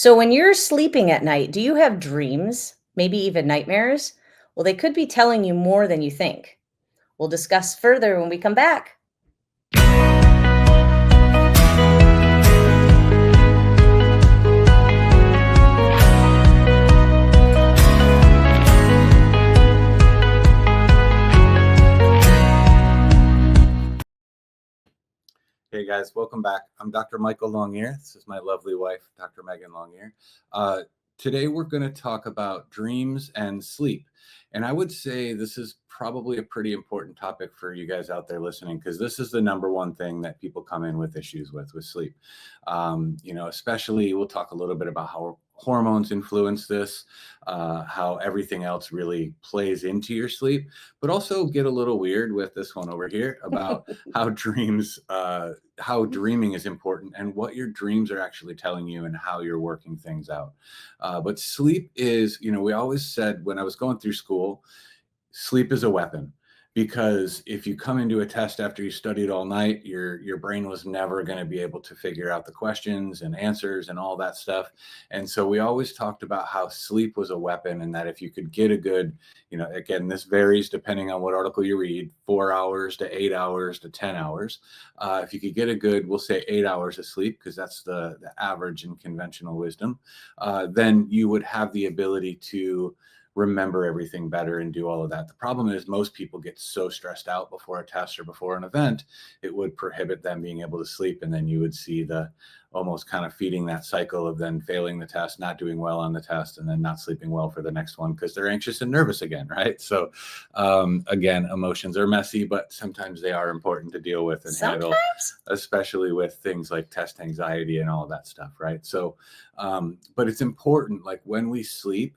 So when you're sleeping at night, do you have dreams, maybe even nightmares? Well, they could be telling you more than you think. We'll discuss further when we come back. Hey guys, welcome back. I'm Dr. Michael Longyear. This is my lovely wife, Dr. Meaghan Longyear. Today we're going to talk about dreams and sleep. And I would say this is probably a pretty important topic for you guys out there listening, because this is the number one thing that people come in with issues with sleep. Especially we'll talk a little bit about how hormones influence this, how everything else really plays into your sleep, but also get a little weird with this one over here about how how dreaming is important and what your dreams are actually telling you and how you're working things out. But sleep is, we always said when I was going through school, sleep is a weapon. Because if you come into a test after you studied all night, your brain was never going to be able to figure out the questions and answers and all that stuff. And so we always talked about how sleep was a weapon, and that if you could get a good, again, this varies depending on what article you read, 4 hours to 8 hours to 10 hours. If you could get a good, we'll say 8 hours of sleep, because that's the average in conventional wisdom, then you would have the ability to remember everything better and do all of that. The problem is most people get so stressed out before a test or before an event, it would prohibit them being able to sleep. And then you would see the almost kind of feeding that cycle of then failing the test, not doing well on the test, and then not sleeping well for the next one because they're anxious and nervous again, right? So again, emotions are messy, but sometimes they are important to deal with and handle, especially with things like test anxiety and all of that stuff, right? So, but it's important, like when we sleep,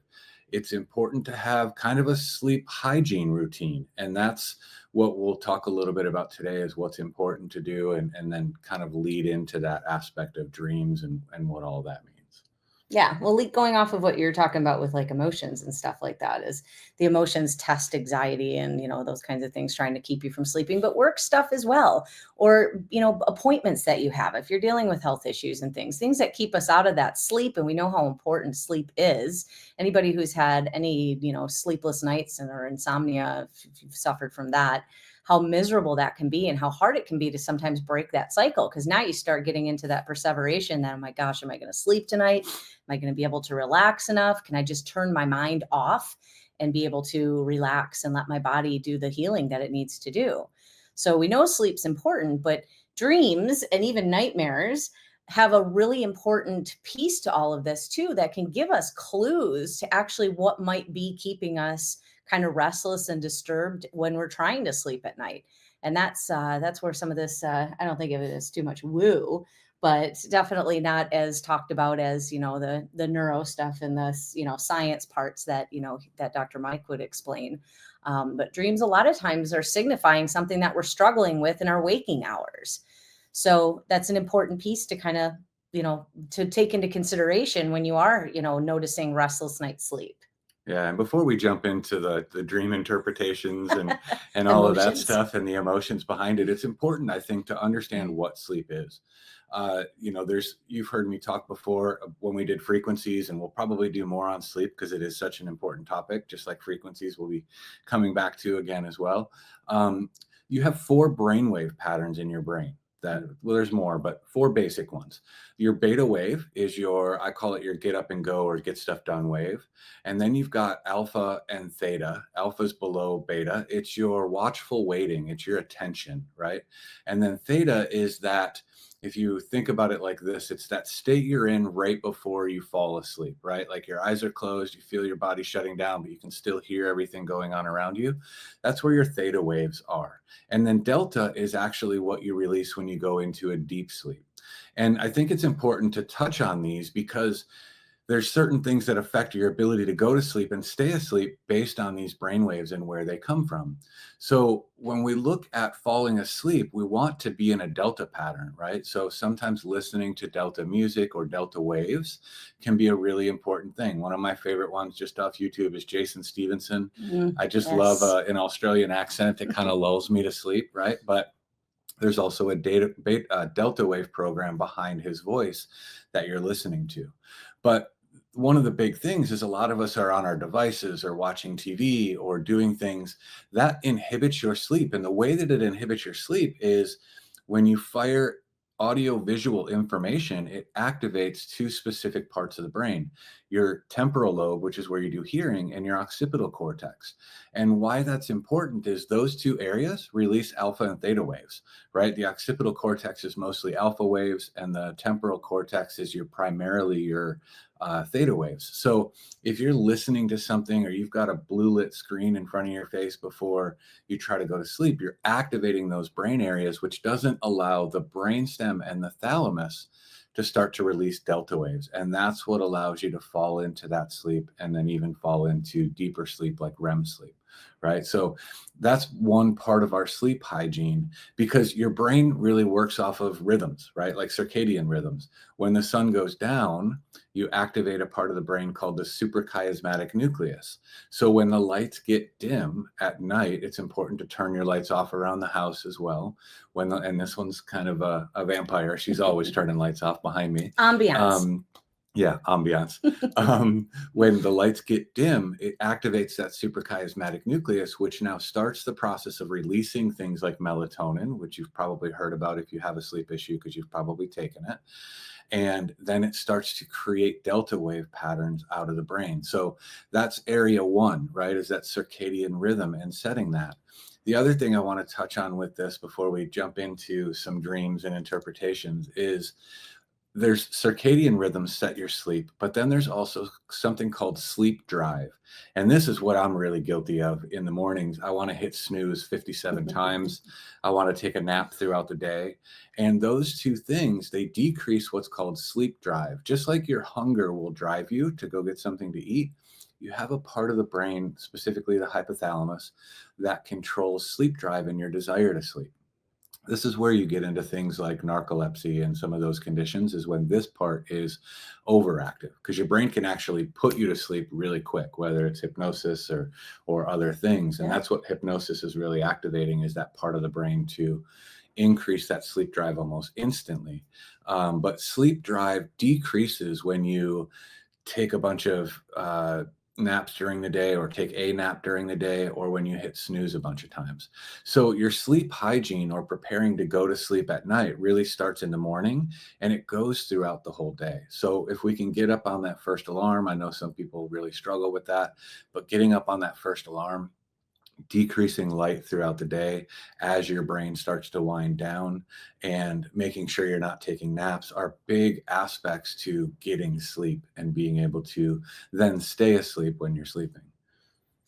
it's important to have kind of a sleep hygiene routine. And that's what we'll talk a little bit about today, is what's important to do, and then kind of lead into that aspect of dreams and what all that means. Yeah, well, going off of what you're talking about with like emotions and stuff like that, is the emotions test anxiety and those kinds of things, trying to keep you from sleeping, but work stuff as well, or appointments that you have if you're dealing with health issues and things that keep us out of that sleep. And we know how important sleep is. Anybody who's had any sleepless nights or insomnia, if you've suffered from that, how miserable that can be and how hard it can be to sometimes break that cycle, because now you start getting into that perseveration that, oh my gosh, am I going to sleep tonight? Am I going to be able to relax enough? Can I just turn my mind off and be able to relax and let my body do the healing that it needs to do? So we know sleep's important, but dreams and even nightmares have a really important piece to all of this too, that can give us clues to actually what might be keeping us kind of restless and disturbed when we're trying to sleep at night. And that's where some of this, I don't think of it as too much woo, but definitely not as talked about as the neuro stuff and the science parts that that Dr. Mike would explain. But dreams a lot of times are signifying something that we're struggling with in our waking hours. So that's an important piece to kind of to take into consideration when you are noticing restless night sleep. Yeah, and before we jump into the dream interpretations and all of that stuff and the emotions behind it, it's important, I think, to understand what sleep is. You've heard me talk before when we did frequencies, and we'll probably do more on sleep because it is such an important topic, just like frequencies we'll be coming back to again as well. You have 4 brainwave patterns in your brain. Well, there's more, but 4 basic ones. Your beta wave is I call it your get up and go or get stuff done wave. And then you've got alpha and theta. Alpha's below beta. It's your watchful waiting. It's your attention, right? And then theta is that, if you think about it like this, it's that state you're in right before you fall asleep, right? Like your eyes are closed, you feel your body shutting down, but you can still hear everything going on around you. That's where your theta waves are. And then delta is actually what you release when you go into a deep sleep. And I think it's important to touch on these because there's certain things that affect your ability to go to sleep and stay asleep based on these brainwaves and where they come from. So when we look at falling asleep, we want to be in a delta pattern, right? So sometimes listening to delta music or delta waves can be a really important thing. One of my favorite ones just off YouTube is Jason Stevenson. I just love an Australian accent. It kind of lulls me to sleep, right? But there's also a delta wave program behind his voice that you're listening to. But one of the big things is a lot of us are on our devices or watching TV or doing things that inhibits your sleep. And the way that it inhibits your sleep is when you fire audio visual information, it activates two specific parts of the brain, your temporal lobe, which is where you do hearing, and your occipital cortex. And why that's important is those two areas release alpha and theta waves, right? The occipital cortex is mostly alpha waves, and the temporal cortex is primarily your theta waves. So if you're listening to something or you've got a blue lit screen in front of your face before you try to go to sleep, you're activating those brain areas, which doesn't allow the brainstem and the thalamus to start to release delta waves. And that's what allows you to fall into that sleep and then even fall into deeper sleep like REM sleep, right? So that's one part of our sleep hygiene, because your brain really works off of rhythms, right? Like circadian rhythms. When the sun goes down, you activate a part of the brain called the suprachiasmatic nucleus. So when the lights get dim at night, it's important to turn your lights off around the house as well. And this one's kind of a vampire. She's always turning lights off behind me. Ambiance. Yeah, ambiance. When the lights get dim, it activates that suprachiasmatic nucleus, which now starts the process of releasing things like melatonin, which you've probably heard about if you have a sleep issue, because you've probably taken it. And then it starts to create delta wave patterns out of the brain. So that's area one, right? Is that circadian rhythm and setting that. The other thing I want to touch on with this before we jump into some dreams and interpretations is there's circadian rhythms set your sleep, but then there's also something called sleep drive. And this is what I'm really guilty of in the mornings. I want to hit snooze 57 times. I want to take a nap throughout the day. And those two things, they decrease what's called sleep drive. Just like your hunger will drive you to go get something to eat, you have a part of the brain, specifically the hypothalamus, that controls sleep drive and your desire to sleep. This is where you get into things like narcolepsy and some of those conditions, is when this part is overactive, because your brain can actually put you to sleep really quick, whether it's hypnosis or other things. And that's what hypnosis is really activating, is that part of the brain to increase that sleep drive almost instantly. But sleep drive decreases when you take a bunch of naps during the day, or take a nap during the day, or when you hit snooze a bunch of times. So your sleep hygiene, or preparing to go to sleep at night, really starts in the morning and it goes throughout the whole day. So if we can get up on that first alarm, I know some people really struggle with that, but getting up on that first alarm, decreasing light throughout the day as your brain starts to wind down, and making sure you're not taking naps are big aspects to getting sleep and being able to then stay asleep when you're sleeping.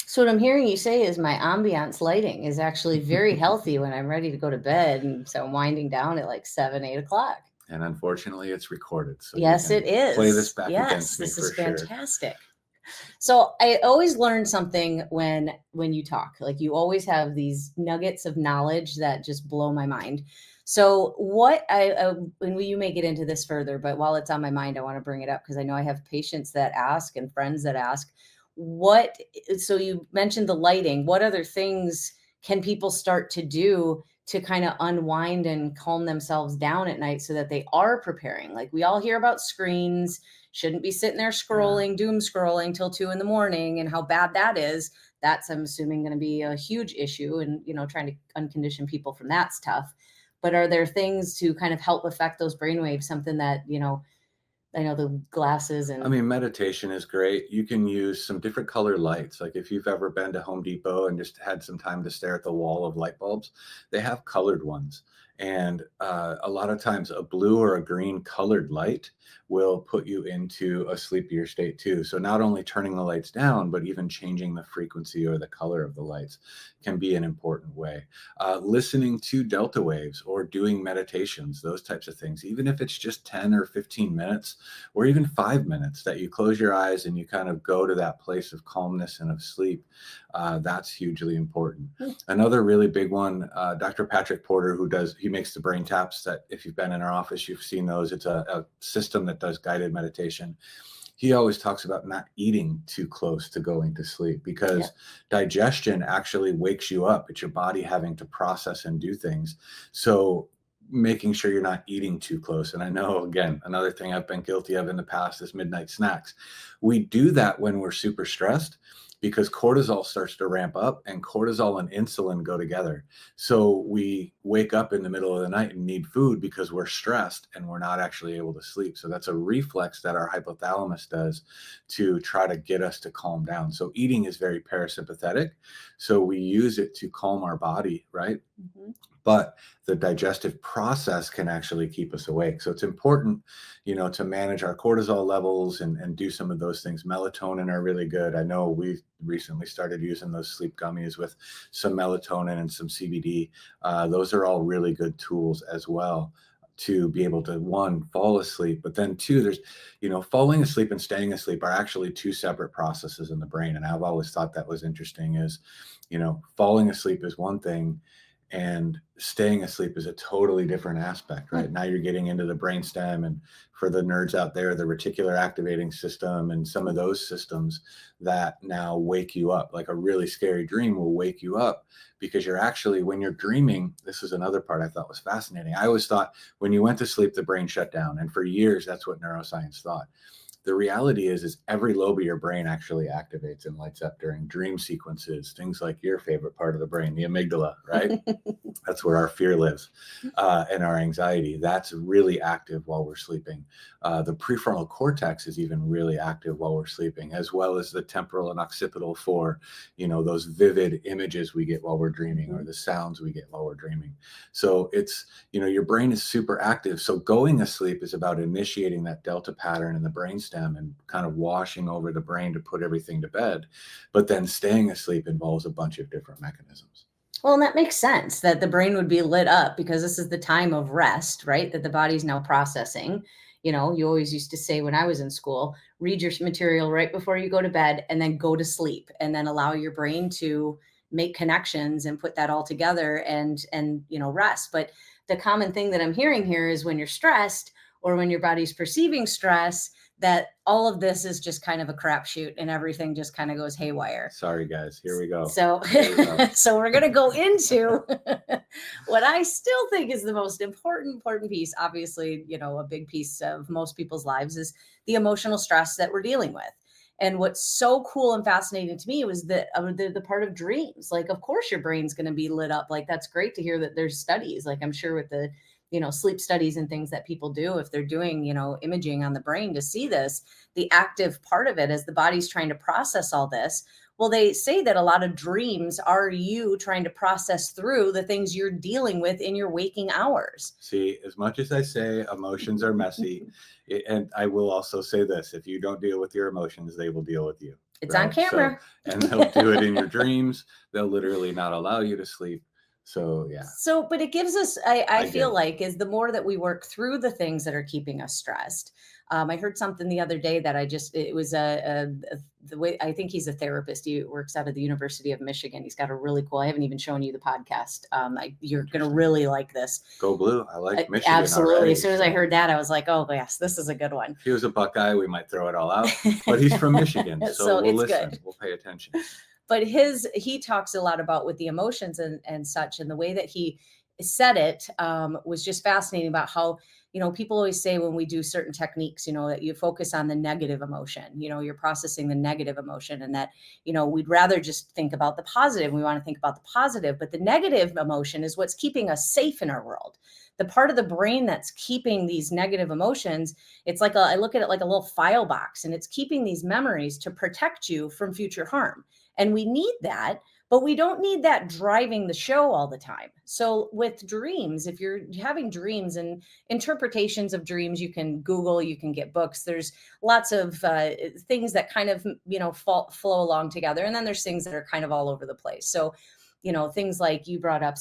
So what I'm hearing you say is my ambiance lighting is actually very healthy when I'm ready to go to bed. And so I'm winding down at like 7, 8 o'clock. And unfortunately, it's recorded. So yes, you it can is. play this back yes, against me this for is sure. fantastic. So I always learn something when you talk. Like, you always have these nuggets of knowledge that just blow my mind. So what and you may get into this further, but while it's on my mind, I want to bring it up because I know I have patients that ask and friends that ask, what, so you mentioned the lighting. What other things can people start to do to kind of unwind and calm themselves down at night so that they are preparing? Like, we all hear about screens, shouldn't be sitting there scrolling, doom scrolling till 2 a.m, and how bad that is. That's, I'm assuming, going to be a huge issue, and trying to uncondition people from that's tough. But are there things to kind of help affect those brainwaves? Something that I know the glasses and I mean, meditation is great. You can use some different color lights. Like if you've ever been to Home Depot and just had some time to stare at the wall of light bulbs, they have colored ones. And a lot of times a blue or a green colored light will put you into a sleepier state too. So not only turning the lights down, but even changing the frequency or the color of the lights can be an important way. Listening to delta waves or doing meditations, those types of things, even if it's just 10 or 15 minutes or even 5 minutes that you close your eyes and you kind of go to that place of calmness and of sleep, that's hugely important. Another really big one, Dr. Patrick Porter, he makes the brain taps that if you've been in our office, you've seen those. It's a system that does guided meditation. He always talks about not eating too close to going to sleep, because digestion actually wakes you up. It's your body having to process and do things. So making sure you're not eating too close. And I know, again, another thing I've been guilty of in the past is midnight snacks. We do that when we're super stressed because cortisol starts to ramp up, and cortisol and insulin go together. So we wake up in the middle of the night and need food because we're stressed and we're not actually able to sleep. So that's a reflex that our hypothalamus does to try to get us to calm down. So eating is very parasympathetic. So we use it to calm our body, right? Mhm. But the digestive process can actually keep us awake. So it's important, to manage our cortisol levels and do some of those things. Melatonin are really good. I know we recently started using those sleep gummies with some melatonin and some CBD. Those are all really good tools as well to be able to, one, fall asleep, but then two, there's, falling asleep and staying asleep are actually two separate processes in the brain. And I've always thought that was interesting is, falling asleep is one thing, and staying asleep is a totally different aspect, right? Now you're getting into the brainstem, and for the nerds out there, the reticular activating system and some of those systems that now wake you up. Like a really scary dream will wake you up because you're actually, when you're dreaming, this is another part I thought was fascinating. I always thought when you went to sleep, the brain shut down. And for years, that's what neuroscience thought. The reality is every lobe of your brain actually activates and lights up during dream sequences, things like your favorite part of the brain, the amygdala, right? That's where our fear lives, and our anxiety. That's really active while we're sleeping. The prefrontal cortex is even really active while we're sleeping, as well as the temporal and occipital for, those vivid images we get while we're dreaming, or the sounds we get while we're dreaming. So it's, your brain is super active. So going asleep is about initiating that delta pattern in the brainstem and kind of washing over the brain to put everything to bed. But then staying asleep involves a bunch of different mechanisms. Well, and that makes sense that the brain would be lit up because this is the time of rest, right? That the body's now processing. You always used to say when I was in school, read your material right before you go to bed and then go to sleep and then allow your brain to make connections and put that all together and rest. But the common thing that I'm hearing here is when you're stressed or when your body's perceiving stress, that all of this is just kind of a crapshoot and everything just kind of goes haywire. Sorry, guys. Here we go. So, so we're going to go into what I still think is the most important piece. Obviously, a big piece of most people's lives is the emotional stress that we're dealing with. And what's so cool and fascinating to me was that the part of dreams. Like, of course, your brain's going to be lit up. Like, that's great to hear that there's studies. Like, I'm sure with the sleep studies and things that people do, if they're doing, imaging on the brain to see this, the active part of it as the body's trying to process all this. Well, they say that a lot of dreams are you trying to process through the things you're dealing with in your waking hours. See, as much as I say emotions are messy, and I will also say this, if you don't deal with your emotions, they will deal with you. It's right? On camera. So, and they'll do it in your dreams. They'll literally not allow you to sleep. So, yeah. So, but it gives us, I feel like, is the more that we work through the things that are keeping us stressed. I heard something the other day that it was the way, I think he's a therapist. He works out of the University of Michigan. He's got a really cool, I haven't even shown you the podcast. You're going to really like this. Go Blue. I like Michigan. Absolutely. Already, as soon as I heard that, I was like, oh yes, this is a good one. If he was a Buckeye, we might throw it all out, but he's from Michigan. So we'll listen. Good. We'll pay attention. But he talks a lot about with the emotions and such, and the way that he said it was just fascinating about how, people always say when we do certain techniques, that you focus on the negative emotion, you're processing the negative emotion, and that, we'd rather just think about the positive. We want to think about the positive, but the negative emotion is what's keeping us safe in our world. The part of the brain that's keeping these negative emotions, it's like I look at it like a little file box, and it's keeping these memories to protect you from future harm. And we need that, but we don't need that driving the show all the time. So with dreams, if you're having dreams and interpretations of dreams, you can Google, you can get books. There's lots of things that kind of, flow along together. And then there's things that are kind of all over the place. So, things like you brought up,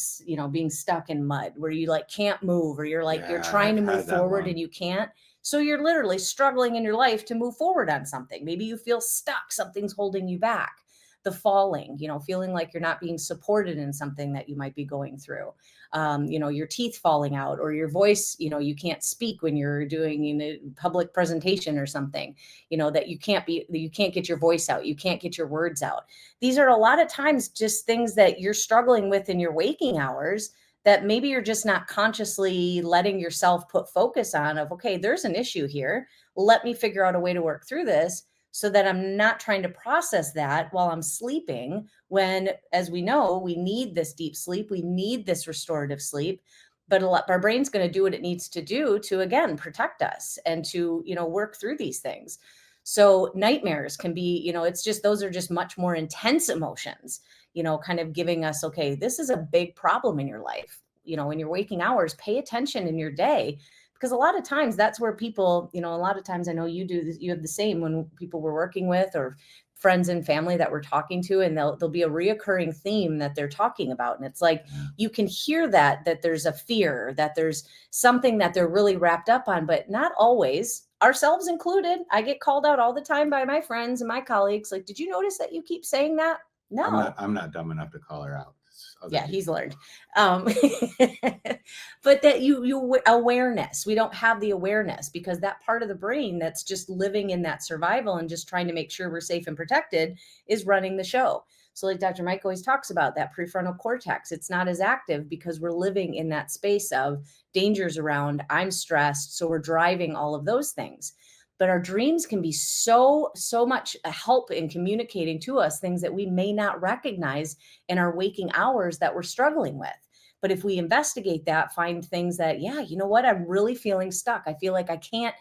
being stuck in mud where you can't move, or you're trying to move forward and you can't. So you're literally struggling in your life to move forward on something. Maybe you feel stuck, something's holding you back. The falling, feeling like you're not being supported in something that you might be going through, your teeth falling out, or your voice, you can't speak when you're doing a public presentation or something, that you can't get your voice out. You can't get your words out. These are a lot of times just things that you're struggling with in your waking hours that maybe you're just not consciously letting yourself put focus on of, okay, there's an issue here. Let me figure out a way to work through this so that I'm not trying to process that while I'm sleeping. When, as we know, we need this deep sleep, we need this restorative sleep, but our brain's going to do what it needs to do to, again, protect us and to, work through these things. So nightmares can be, it's just, those are just much more intense emotions, kind of giving us, okay, this is a big problem in your life. In your waking hours, pay attention in your day, because a lot of times that's where people, a lot of times, I know you do this, you have the same when people we're working with or friends and family that we're talking to, and there'll be a reoccurring theme that they're talking about. And it's like, you can hear that there's a fear, that there's something that they're really wrapped up on, but not always, ourselves included. I get called out all the time by my friends and my colleagues. Like, did you notice that you keep saying that? No. I'm not dumb enough to call her out. Yeah, he's learned. But that you awareness, we don't have the awareness, because that part of the brain that's just living in that survival and just trying to make sure we're safe and protected is running the show. So like Dr. Mike always talks about, that prefrontal cortex, it's not as active because we're living in that space of dangers around, I'm stressed. So we're driving all of those things. But our dreams can be so much a help in communicating to us things that we may not recognize in our waking hours that we're struggling with. But if we investigate that, find things that, yeah, you know what, I'm really feeling stuck. I feel like I can't,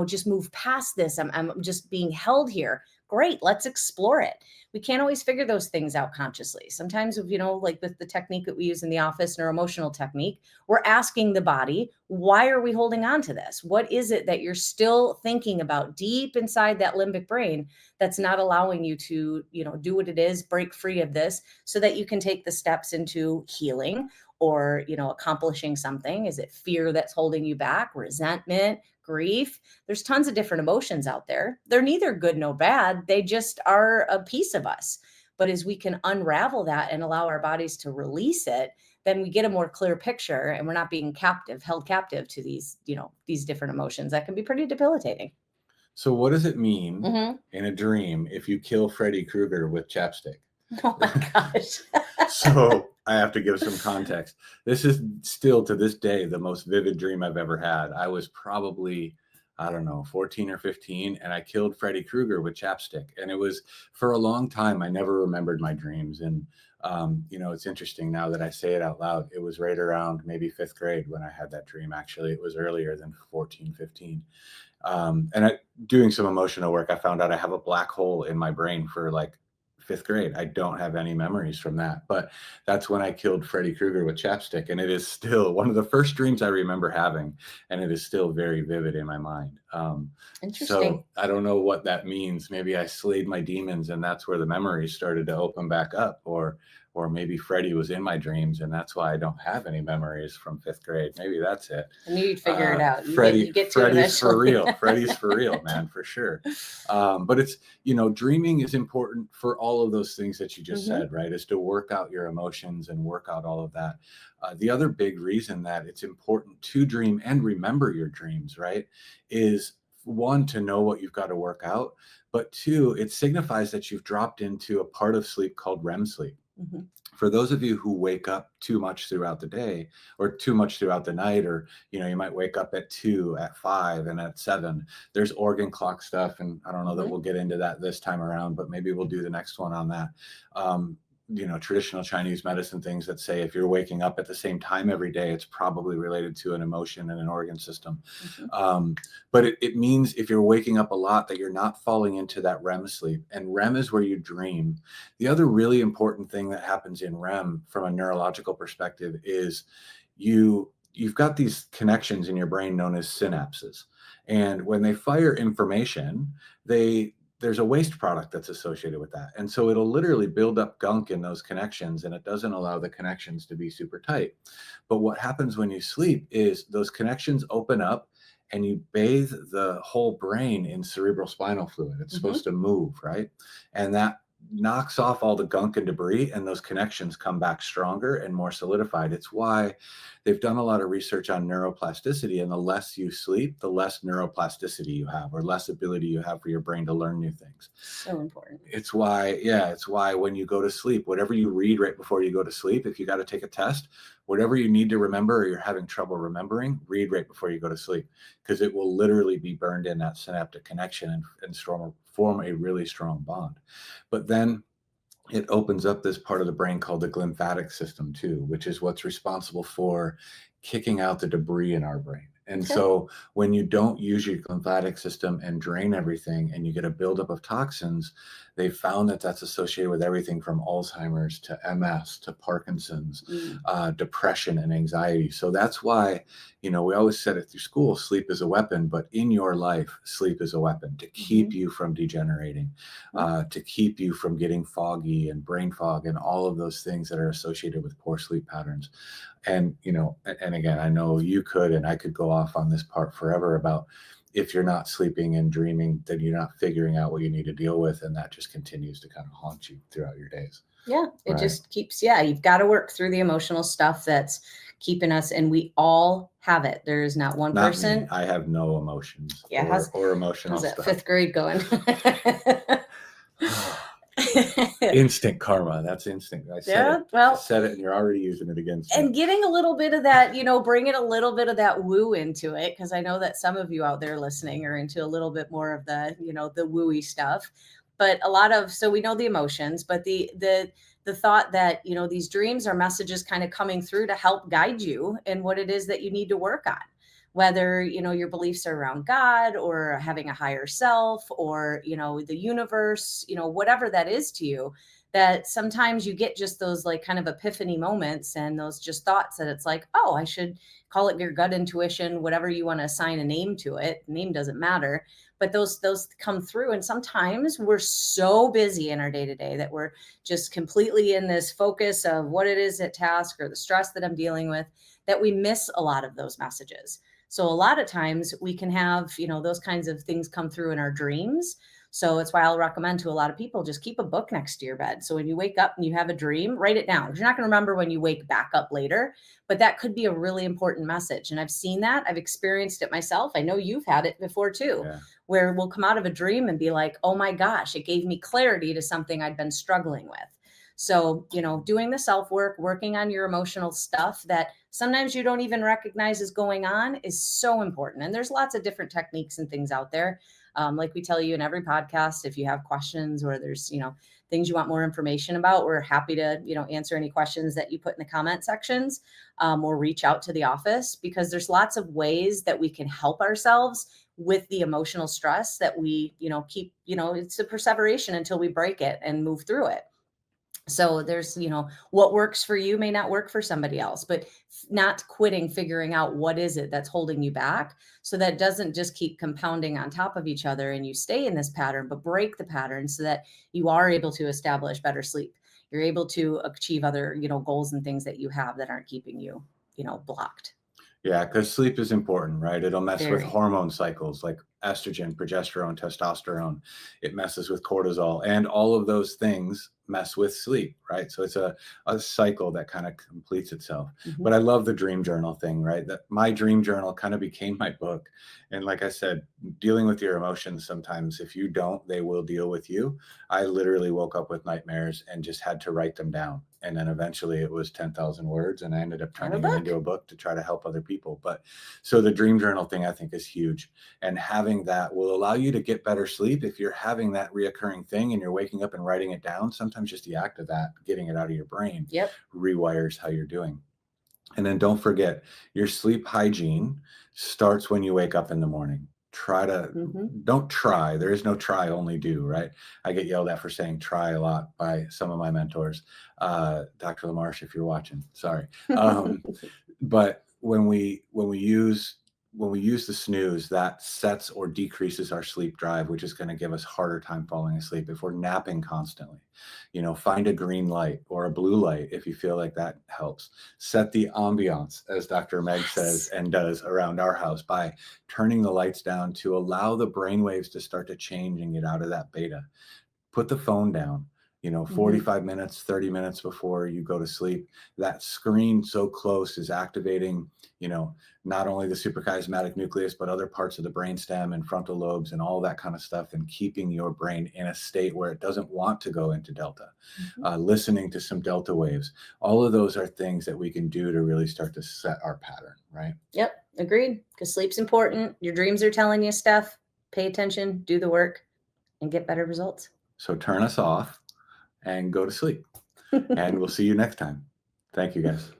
just move past this. I'm just being held here. Great, let's explore it. We can't always figure those things out consciously. Sometimes, like with the technique that we use in the office, neuroemotional technique, we're asking the body, why are we holding on to this? What is it that you're still thinking about deep inside that limbic brain that's not allowing you to, do what it is, break free of this, so that you can take the steps into healing or, accomplishing something? Is it fear that's holding you back? Resentment, grief? There's tons of different emotions out there. They're neither good nor bad. They just are a piece of us. But as we can unravel that and allow our bodies to release it, then we get a more clear picture, and we're not being held captive to these, these different emotions that can be pretty debilitating. So what does it mean in a dream if you kill Freddy Krueger with chapstick? Oh my gosh. So I have to give some context. This is still to this day the most vivid dream I've ever had. I was probably, I don't know, 14 or 15, and I killed Freddy Krueger with chapstick. And it was, for a long time, I never remembered my dreams. And, it's interesting now that I say it out loud. It was right around maybe 5th grade when I had that dream. Actually, it was earlier than 14, 15. Doing some emotional work, I found out I have a black hole in my brain for like 5th grade. I don't have any memories from that, but that's when I killed Freddy Krueger with chapstick. And it is still one of the first dreams I remember having. And it is still very vivid in my mind. Interesting. So I don't know what that means. Maybe I slayed my demons and that's where the memories started to open back up, or maybe Freddy was in my dreams and that's why I don't have any memories from 5th grade. Maybe that's it. I knew you'd figure it out. Freddy's for real. Freddy's for real, man, for sure. But it's, dreaming is important for all of those things that you just said, right? Is to work out your emotions and work out all of that. The other big reason that it's important to dream and remember your dreams, right, is one, to know what you've got to work out, but two, it signifies that you've dropped into a part of sleep called REM sleep. For those of you who wake up too much throughout the day or too much throughout the night, or, you might wake up at 2, at 5, and at 7, there's organ clock stuff. And I don't know that we'll get into that this time around, but maybe we'll do the next one on that. Traditional Chinese medicine things that say if you're waking up at the same time every day, it's probably related to an emotion and an organ system. But it means if you're waking up a lot that you're not falling into that REM sleep. And REM is where you dream. The other really important thing that happens in REM from a neurological perspective is you've got these connections in your brain known as synapses. And when they fire information, there's a waste product that's associated with that. And so it'll literally build up gunk in those connections, and it doesn't allow the connections to be super tight. But what happens when you sleep is those connections open up and you bathe the whole brain in cerebral spinal fluid. It's supposed to move, right? And that knocks off all the gunk and debris, and those connections come back stronger and more solidified. It's why they've done a lot of research on neuroplasticity, and the less you sleep, the less neuroplasticity you have, or less ability you have for your brain to learn new things. So important. It's why when you go to sleep, whatever you read right before you go to sleep, if you got to take a test, whatever you need to remember or you're having trouble remembering, read right before you go to sleep, because it will literally be burned in that synaptic connection and form a really strong bond. But then it opens up this part of the brain called the glymphatic system too, which is what's responsible for kicking out the debris in our brain. And Okay. so when you don't use your glymphatic system and drain everything and you get a buildup of toxins, they found that that's associated with everything from Alzheimer's to MS to Parkinson's, depression and anxiety. So that's why, we always said it through school, sleep is a weapon, but in your life, sleep is a weapon to keep you from degenerating, to keep you from getting foggy and brain fog and all of those things that are associated with poor sleep patterns. And, and again, I know you could, and I could go off on this part forever about if you're not sleeping and dreaming, then you're not figuring out what you need to deal with. And that just continues to kind of haunt you throughout your days. Yeah, it Right. just keeps, you've got to work through the emotional stuff that's keeping us, and we all have it. There is not one Not person. me. I have no emotions or emotional how's that stuff. 5th grade going? Instant karma. That's instinct. I said I said it, and you're already using it against me. And getting a little bit of that, bringing a little bit of that woo into it, because I know that some of you out there listening are into a little bit more of the, the wooey stuff. But so we know the emotions, but the thought that, these dreams are messages kind of coming through to help guide you in what it is that you need to work on. Whether, your beliefs are around God or having a higher self or, the universe, whatever that is to you, that sometimes you get just those like kind of epiphany moments and those just thoughts that it's like, oh, I should call it your gut intuition, whatever you want to assign a name to it. Name doesn't matter, but those come through. And sometimes we're so busy in our day to day that we're just completely in this focus of what it is at task or the stress that I'm dealing with, that we miss a lot of those messages. So a lot of times we can have, those kinds of things come through in our dreams. So it's why I'll recommend to a lot of people, just keep a book next to your bed. So when you wake up and you have a dream, write it down. You're not going to remember when you wake back up later, but that could be a really important message. And I've seen that. I've experienced it myself. I know you've had it before too, where we'll come out of a dream and be like, oh my gosh, it gave me clarity to something I'd been struggling with. So, doing the self-work, working on your emotional stuff that sometimes you don't even recognize is going on is so important. And there's lots of different techniques and things out there. Like we tell you in every podcast, if you have questions or there's, things you want more information about, we're happy to, answer any questions that you put in the comment sections, or reach out to the office, because there's lots of ways that we can help ourselves with the emotional stress that we, keep, it's a perseveration until we break it and move through it. So there's, what works for you may not work for somebody else, but not quitting, figuring out what is it that's holding you back, so that doesn't just keep compounding on top of each other and you stay in this pattern, but break the pattern so that you are able to establish better sleep. You're able to achieve other, goals and things that you have that aren't keeping you, blocked. Yeah, because sleep is important, right? It'll mess with hormone cycles like estrogen, progesterone, testosterone. It messes with cortisol, and all of those things mess with sleep, right? So it's a cycle that kind of completes itself. But I love the dream journal thing, right? That my dream journal kind of became my book. And like I said, dealing with your emotions, sometimes if you don't, they will deal with you. I literally woke up with nightmares and just had to write them down. And then eventually it was 10,000 words, and I ended up turning it into a book to try to help other people. But so the dream journal thing, I think, is huge. And having that will allow you to get better sleep. If you're having that reoccurring thing and you're waking up and writing it down, sometimes just the act of that, getting it out of your brain, rewires how you're doing. And then don't forget, your sleep hygiene starts when you wake up in the morning. Don't try. There is no try, only do, right? I get yelled at for saying try a lot by some of my mentors. Dr. LaMarche, if you're watching, sorry. But when we use the snooze, that sets or decreases our sleep drive, which is going to give us harder time falling asleep. If we're napping constantly, find a green light or a blue light if you feel like that helps. Set the ambiance, as Dr. Meg says and does around our house, by turning the lights down to allow the brainwaves to start to change and get out of that beta. Put the phone down. Mhm. 45 minutes, 30 minutes before you go to sleep. That screen so close is activating, not only the suprachiasmatic nucleus, but other parts of the brainstem and frontal lobes and all that kind of stuff, and keeping your brain in a state where it doesn't want to go into delta. Listening to some delta waves. All of those are things that we can do to really start to set our pattern, right? Yep, agreed. Because sleep's important. Your dreams are telling you stuff. Pay attention, do the work, and get better results. So turn us off and go to sleep. And we'll see you next time. Thank you, guys.